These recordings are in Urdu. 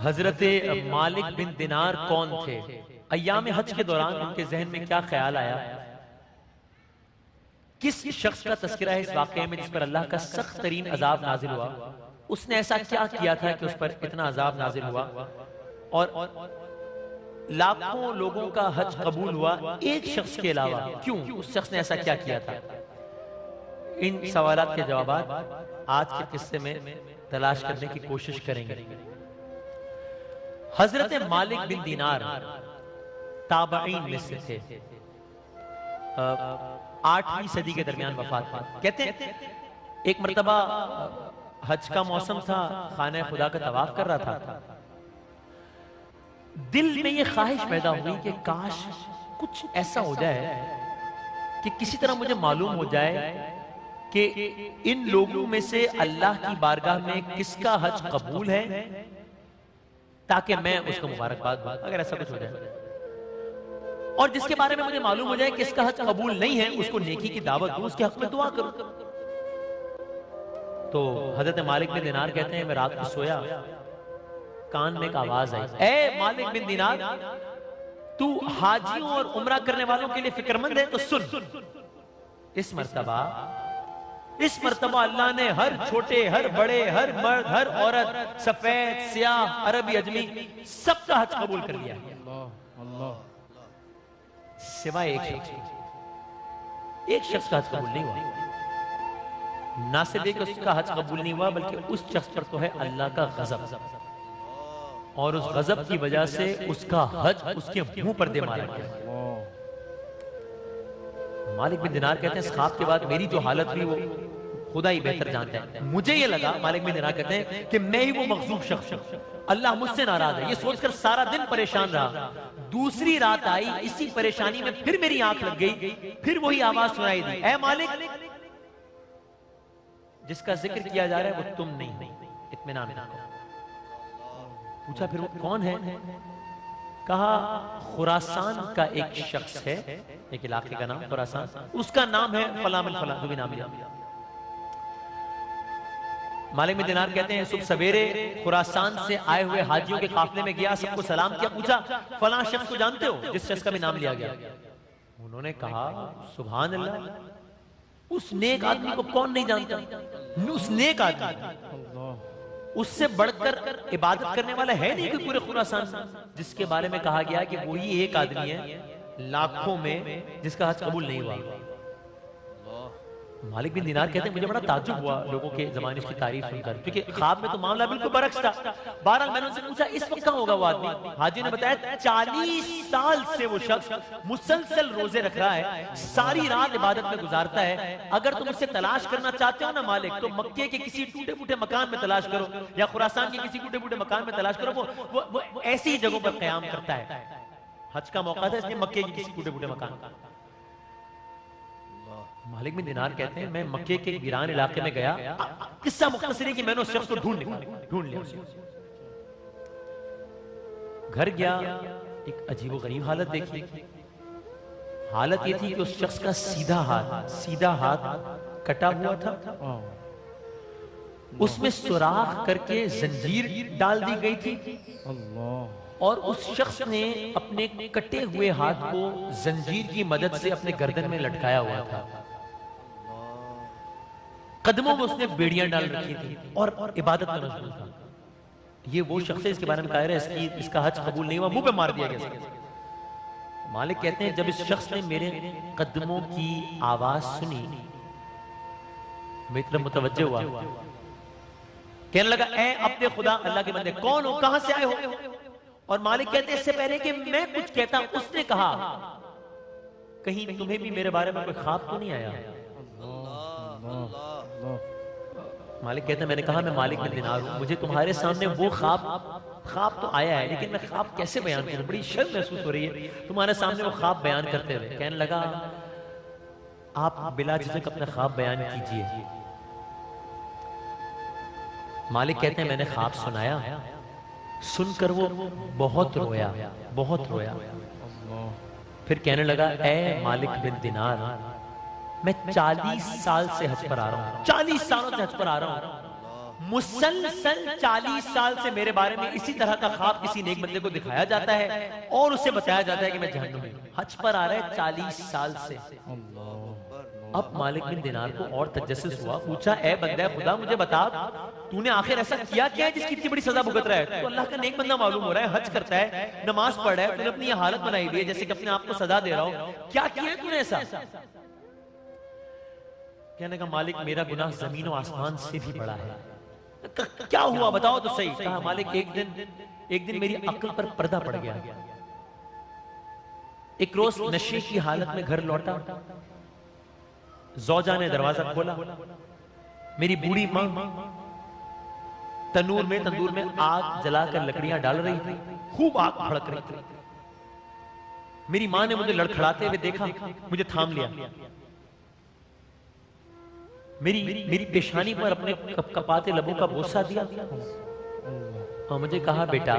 حضرت مالک بن دینار کون تھے؟ ایام حج کے دوران ان کے ذہن میں کیا خیال آیا؟ کس شخص کا تذکرہ ہے اس واقعے میں جس پر اللہ کا سخت ترین عذاب نازل ہوا؟ اس نے ایسا کیا کیا تھا کہ اس پر اتنا عذاب نازل ہوا؟ اور لاکھوں لوگوں کا حج قبول ہوا ایک شخص کے علاوہ، کیوں؟ اس شخص نے ایسا کیا کیا تھا؟ ان سوالات کے جوابات آج کے قصے میں تلاش کرنے کی کوشش کریں گے۔ حضرت مالک بن دینار تابعین میں سے تھے، 8ویں صدی کے درمیان وفات پائی۔ کہتے ہیں ایک مرتبہ حج کا موسم تھا، خانہ خدا کا طواف کر رہا تھا، دل میں یہ خواہش پیدا ہوئی کہ کاش کچھ ایسا ہو جائے کہ کسی طرح مجھے معلوم ہو جائے کہ ان لوگوں میں سے اللہ کی بارگاہ میں کس کا حج قبول ہے، تاکہ میں اس کو مبارکباد دوں اگر ایسا کچھ ہو جائے، اور جس کے بارے میں مجھے معلوم ہو جائے کہ اس کا حج قبول نہیں ہے اس کو نیکی کی دعوت دوں، اس کے حق میں دعا کروں۔ تو حضرت مالک بن دینار کہتے ہیں میں رات کو سویا، کان میں ایک آواز آئی، اے مالک بن دینار، تو حاجیوں اور عمرہ کرنے والوں کے لیے فکر مند ہے تو سن، اس مرتبہ اللہ نے ہر چھوٹے، ہر بڑے، ہر مرد، ہر عورت، سفید، سیاہ، عربی، اجمی، سب کا حج قبول کر لیا، سوائے ایک شخص کا حج قبول نہیں ہوا۔ نہ صرف کہ اس کا حج قبول نہیں ہوا بلکہ اس شخص پر تو ہے اللہ کا غضب، اور اس غضب کی وجہ سے اس کا حج اس کے منہ پر دے مارا گیا۔ مالک بن دینار کہتے ہیں اس خواب کے بعد میری جو حالت ہوئی وہ خدا ہی بہتر جانتا ہے، مجھے یہ لگا، مالک بن دینار کہتے ہیں کہ میں ہی وہ مغضوب شخص ہوں، اللہ مجھ سے ناراض ہے، یہ سوچ کر سارا دن پریشان رہا۔ دوسری رات آئی، اسی پریشانی میں پھر میری آنکھ لگ گئی، پھر وہی آواز سنائی دی، اے مالک، جس کا ذکر کیا جا رہا ہے وہ تم نہیں، اطمینان رکھو۔ پوچھا پھر وہ کون ہے؟ کہا خراسان کا ایک شخص ہے، ایک علاقے کا نام خراسان، اس کا نام ہے فلاں بن فلاں، جو بھی نام لیا۔ مالک بن دینار کہتے ہیں صبح سویرے خراسان سے آئے ہوئے حاجیوں کے قافلے میں گیا، سب کو سلام کیا، پوچھا فلاں شخص کو جانتے ہو جس شخص کا بھی نام لیا گیا؟ انہوں نے کہا سبحان اللہ، اس نیک آدمی کو کون نہیں جانتا، اس نیک آدمی، اس سے بڑھ کر عبادت کرنے والا ہے نہیں کہ پورے خراسان، جس کے بارے میں کہا گیا کہ وہی ایک آدمی ہے لاکھوں میں جس کا حج قبول نہیں ہوا۔ مالک بن دینار کہتے ہیں مجھے بڑا تعجب ہوا لوگوں کے زمانے اس کی تعریف سن کر، کیونکہ خواب میں تو معاملہ بالکل برعکس تھا۔ بہرحال میں نے ان سے پوچھا اس وقت کہاں ہوگا وہ آدمی؟ حاجی نے بتایا 40 سال سے وہ شخص مسلسل روزے رکھ رہا ہے، ساری رات عبادت میں گزارتا ہے، اگر تم اسے تلاش کرنا چاہتے ہو نا مالک تو مکے کے کسی ٹوٹے پھوٹے مکان میں تلاش کرو، یا خراسان کے کسی ٹوٹے پھوٹے مکان میں تلاش کرو، وہ ایسی جگہوں پر قیام کرتا ہے۔ حج کا موقع تھا اس لیے مکے کے کسی ٹوٹے پھوٹے مکان کا۔ مالک بن دینار کہتے ہیں میں مکے کے ویران علاقے میں گیا، قصہ مختصر ہے کہ میں نے اس شخص کو ڈھونڈ لیا، گھر گیا، ایک عجیب و غریب حالت دیکھی۔ حالت یہ تھی کہ اس شخص کا سیدھا ہاتھ کٹا ہوا تھا، اس میں سوراخ کر کے زنجیر ڈال دی گئی تھی، اور اس شخص نے اپنے کٹے ہوئے ہاتھ کو زنجیر کی مدد سے اپنے گردن میں لٹکایا ہوا تھا، قدموں میں اس نے بیڑیاں ڈال رکھی تھی اور عبادت میں مشغول تھا۔ یہ وہ شخص ہے اس کے بارے میں کہا رہا ہے اس کا حج قبول نہیں ہوا، منہ پہ مار دیا گیا۔ مالک کہتے ہیں جب اس شخص نے میرے قدموں کی آواز سنی میری طرف متوجہ ہوا، کہنے لگا اے اپنے خدا اللہ کے بندے کون ہو، کہاں سے آئے ہو؟ اور مالک کہتے ہیں اس سے پہلے کہ میں کچھ کہتا اس نے کہا کہیں تمہیں بھی میرے بارے میں کوئی خواب تو نہیں آیا؟ مالک کہتے ہیں میں نے کہا میں مالک بن دینار ہوں، مجھے تمہارے سامنے وہ خواب تو آیا ہے لیکن میں خواب کیسے بیان کروں، بڑی شرم محسوس ہو رہی ہے تمہارے سامنے وہ خواب بیان کرتے ہوئے۔ کہنے لگا آپ بلا جھجک اپنا خواب بیان کیجئے۔ مالک کہتے ہیں میں نے خواب سنایا، سن کر وہ بہت رویا، پھر کہنے لگا اے مالک بن دینار میں 40 سال سے حج پر آ رہا ہوں، 40 سالوں سے حج پر آ رہا ہوں، مسلسل 40 سال سے میرے بارے میں اسی طرح کا خواب کسی نیک بندے کو دکھایا جاتا ہے اور اسے بتایا جاتا ہے کہ میں جہنمی ہوں. حج پر آ رہا ہے 40 سال سے. اب مالک بن دینار کو اور تجسس ہوا, پوچھا اے بندہ خدا مجھے بتا تو نے آخر ایسا کیا ہے جس کی اتنی بڑی سزا بھگت رہا ہے؟ تو اللہ کا نیک بندہ معلوم ہو رہا ہے, حج کرتا ہے, نماز پڑھ رہا ہے, تو نے اپنی یہ حالت بنائی ہوئی ہے جیسے کہ اپنے آپ کو سزا دے رہا ہو, کیا ہے تو نے ایسا؟ کہنے کا مالک میرا گناہ زمین و آسمان سے بھی بڑا ہے. کیا ہوا بتاؤ تو صحیح. کہا مالک ایک دن میری عقل پر پردہ پڑ گیا. ایک روز نشے کی حالت میں گھر لوٹا, زوجہ نے دروازہ کھولا, میری بوڑھی ماں تندور میں آگ جلا کر لکڑیاں ڈال رہی تھی, خوب آگ بھڑک رہی تھی. میری ماں نے مجھے لڑکھڑاتے ہوئے دیکھا, مجھے تھام لیا, میری پیشانی پر اپنے کپاتے لبوں کا بوسہ دیا اور مجھے کہا بیٹا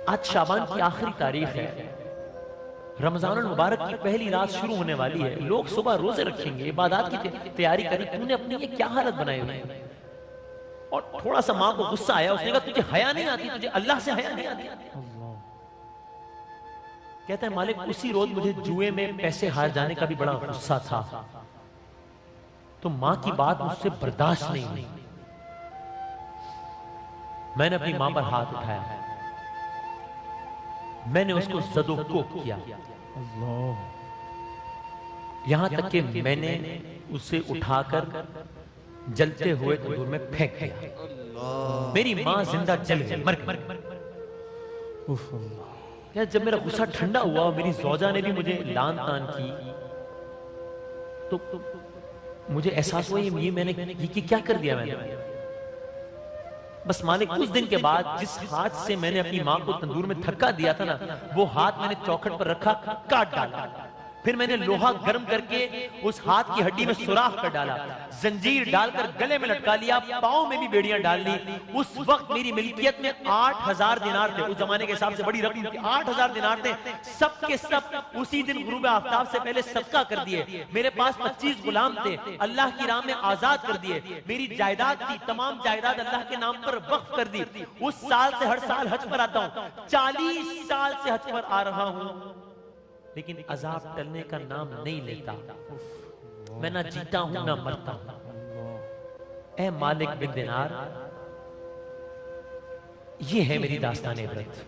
آج شعبان کی آخری تاریخ ہے, رمضان المبارک کی پہلی رات شروع ہونے والی ہے, لوگ صبح روزے رکھیں گے, عبادات کی تیاری کریں, تو نے اپنی یہ کیا حالت بنائی ہوئی ہے؟ اور تھوڑا سا ماں کو غصہ آیا, اس نے کہا تجھے حیا نہیں آتی, تجھے اللہ سے حیا نہیں آتی؟ کہتا ہے مالک اسی روز مجھے جوئے میں پیسے ہار جانے کا بھی بڑا غصہ تھا, تو ماں کی بات مجھ سے برداشت نہیں ہوئی, میں نے اپنی ماں پر ہاتھ اٹھایا, میں نے اس کو زد و کوب کیا, یہاں تک کہ میں نے اسے اٹھا کر جلتے ہوئے تندور میں پھینک دیا. میری ماں زندہ جل گئی, مر گئی. جب میرا غصہ ٹھنڈا ہوا اور میری زوجہ نے بھی مجھے لان تان کی تو مجھے احساس ہوا یہ میں نے کیا کر دیا. میں نے بس مالک اس دن کے بعد جس ہاتھ سے میں نے اپنی ماں کو تندور میں دھکا دیا تھا نا, وہ ہاتھ میں نے چوکھٹ پر رکھا, کاٹ ڈالا, پھر میں نے لوہا گرم کر کے اس ہاتھ کی ہڈی میں سوراخ کر ڈالا, زنجیر ڈال کر گلے میں لٹکا لیا, پاؤں میں بھی بیڑیاں ڈال لی. اس وقت میری ملکیت میں 8000 دینار تھے, اس زمانے کے حساب سے بڑی رقم تھی, 8000 دینار تھے, سب کے سب اسی دن غروب آفتاب سے پہلے صدقہ کر دیے. میرے پاس 25 غلام تھے, اللہ کی راہ میں آزاد کر دیے. میری جائیداد تھی, تمام جائیداد اللہ کے نام پر وقف کر دی. اس سال سے ہر سال حج پر آتا ہوں, 40 سال سے حج پر آ رہا ہوں, لیکن عذاب ٹلنے کا نام نہیں لیتا. میں نہ جیتا ہوں نہ مرتا ہوں. اے مالک بن دینار, یہ ہے میری داستان عبرت.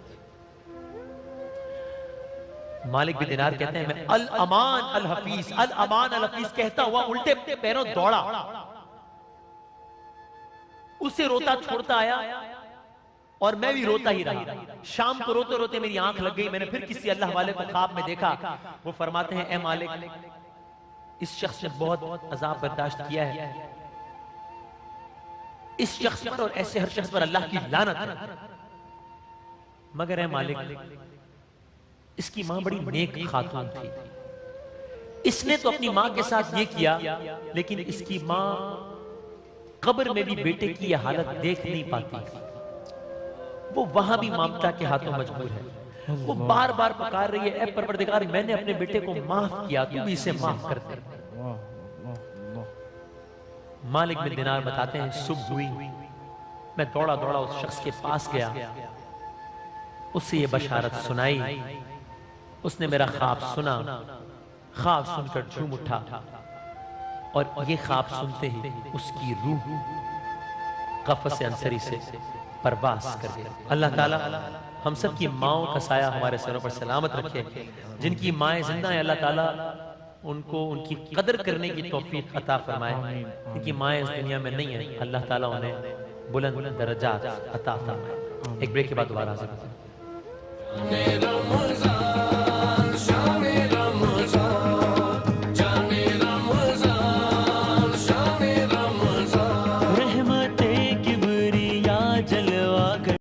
مالک بن دینار کہتے ہیں میں الامان الحفیظ, الامان الحفیظ کہتا ہوا الٹے پیروں دوڑا, اسے روتا چھوڑتا آیا اور میں بھی روتا ہی رہا. شام کو روتے روتے میری آنکھ لگ گئی. میں نے پھر کسی اللہ والے کو خواب میں دیکھا, وہ فرماتے ہیں اے مالک اس شخص نے بہت عذاب برداشت کیا ہے, اس شخص پر اور ایسے ہر شخص پر اللہ کی لعنت ہے, مگر اے مالک اس کی ماں بڑی نیک خاتون تھی, اس نے تو اپنی ماں کے ساتھ یہ کیا, لیکن اس کی ماں قبر میں بھی بیٹے کی یہ حالت دیکھ نہیں پاتی. وہ وہاں بھی مامتا کے ہاتھوں مجبور ہے. وہ بار بار پکار رہی ہے اے پروردگار میں نے اپنے بیٹے کو معاف کیا, تو بھی اسے معاف کر دے. مالک بن دینار بتاتے ہیں صبح ہوئی, میں دوڑا اس شخص کے پاس گیا, اس سے یہ بشارت سنائی. اس نے میرا خواب سنا, خواب سن کر جھوم اٹھا, اور یہ خواب سنتے ہی اس کی روح قفس انصری سے پرواز کر دیا. اللہ تعالیٰ ہم سب کی ماؤں کا سایہ ہمارے سروں پر سلامت رکھے. جن کی مائیں زندہ ہیں اللہ تعالیٰ ان کو ان کی قدر کرنے کی توفیق عطا فرمائے. ان کی مائیں اس دنیا میں نہیں ہیں, اللہ تعالیٰ انہیں بلند درجات عطا فرمائے. ایک بریک کے بعد دوبارہ حاضر ہوتے ہیں.